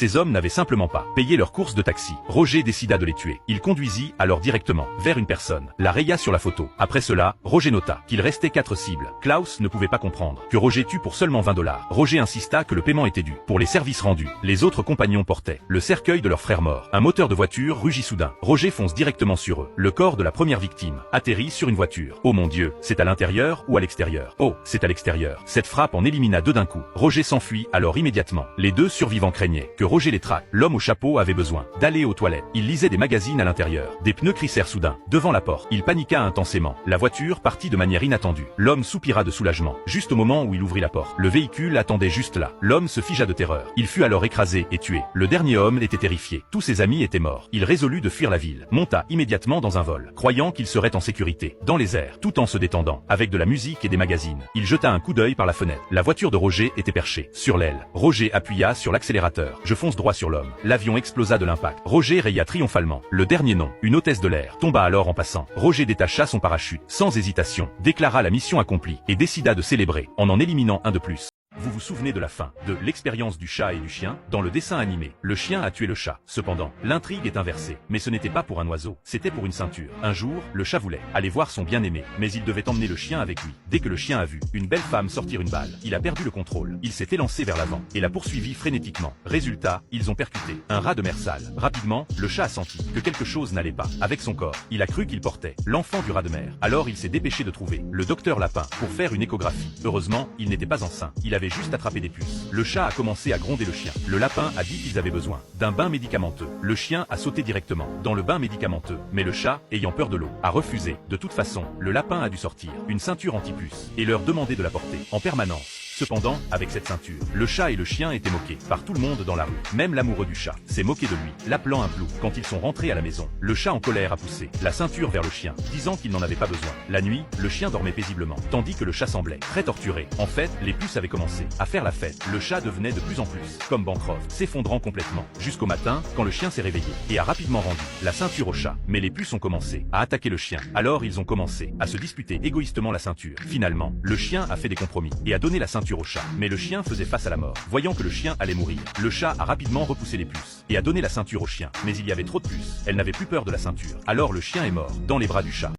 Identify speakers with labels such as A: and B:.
A: Ces hommes n'avaient simplement pas payé leur course de taxi. Roger décida de les tuer. Il conduisit alors directement vers une personne, la raya sur la photo. Après cela, Roger nota qu'il restait 4 cibles. Klaus ne pouvait pas comprendre que Roger tue pour seulement 20 $. Roger insista que le paiement était dû pour les services rendus. Les autres compagnons portaient le cercueil de leur frère mort. Un moteur de voiture rugit soudain. Roger fonce directement sur eux. Le corps de la première victime atterrit sur une voiture. Oh mon Dieu, c'est à l'intérieur ou à l'extérieur? Oh, c'est à l'extérieur. Cette frappe en élimina 2 d'un coup. Roger s'enfuit alors immédiatement. Les 2 survivants craignaient que Roger les traque. L'homme au chapeau avait besoin d'aller aux toilettes. Il lisait des magazines à l'intérieur. Des pneus crissèrent soudain devant la porte. Il paniqua intensément. La voiture partit de manière inattendue. L'homme soupira de soulagement. Juste au moment où il ouvrit la porte, le véhicule attendait juste là. L'homme se figea de terreur. Il fut alors écrasé et tué. Le dernier homme était terrifié. Tous ses amis étaient morts. Il résolut de fuir la ville. Monta immédiatement dans un vol, croyant qu'il serait en sécurité, dans les airs, tout en se détendant, avec de la musique et des magazines. Il jeta un coup d'œil par la fenêtre. La voiture de Roger était perchée sur l'aile. Roger appuya sur l'accélérateur. Je fonce droit sur l'homme. L'avion explosa de l'impact. Roger raya triomphalement. Le dernier nom, une hôtesse de l'air, tomba alors en passant. Roger détacha son parachute, sans hésitation, déclara la mission accomplie, et décida de célébrer, en éliminant un de plus. Vous vous souvenez de la fin de l'expérience du chat et du chien? Dans le dessin animé, le chien a tué le chat. Cependant, l'intrigue est inversée. Mais ce n'était pas pour un oiseau, c'était pour une ceinture. Un jour, le chat voulait aller voir son bien-aimé, mais il devait emmener le chien avec lui. Dès que le chien a vu une belle femme sortir une balle, il a perdu le contrôle. Il s'est élancé vers l'avant et l'a poursuivi frénétiquement. Résultat, ils ont percuté un rat de mer sale. Rapidement, le chat a senti que quelque chose n'allait pas avec son corps. Il a cru qu'il portait l'enfant du rat de mer. Alors il s'est dépêché de trouver le docteur Lapin pour faire une échographie. Heureusement, il n'était pas enceint. Il avait juste attrapé des puces. Le chat a commencé à gronder le chien. Le lapin a dit qu'ils avaient besoin d'un bain médicamenteux. Le chien a sauté directement dans le bain médicamenteux. Mais le chat, ayant peur de l'eau, a refusé. De toute façon, le lapin a dû sortir une ceinture anti-puce et leur demander de la porter en permanence. Cependant, avec cette ceinture, le chat et le chien étaient moqués par tout le monde dans la rue. Même l'amoureux du chat s'est moqué de lui, l'appelant un plou. Quand ils sont rentrés à la maison, le chat en colère a poussé la ceinture vers le chien, disant qu'il n'en avait pas besoin. La nuit, le chien dormait paisiblement, tandis que le chat semblait très torturé. En fait, les puces avaient commencé à faire la fête. Le chat devenait de plus en plus comme Bancroft, s'effondrant complètement, jusqu'au matin, quand le chien s'est réveillé et a rapidement rendu la ceinture au chat. Mais les puces ont commencé à attaquer le chien. Alors ils ont commencé à se disputer égoïstement la ceinture. Finalement, le chien a fait des compromis et a donné la ceinture au chat. Mais le chien faisait face à la mort. Voyant que le chien allait mourir, le chat a rapidement repoussé les puces et a donné la ceinture au chien. Mais il y avait trop de puces. Elle n'avait plus peur de la ceinture. Alors le chien est mort dans les bras du chat.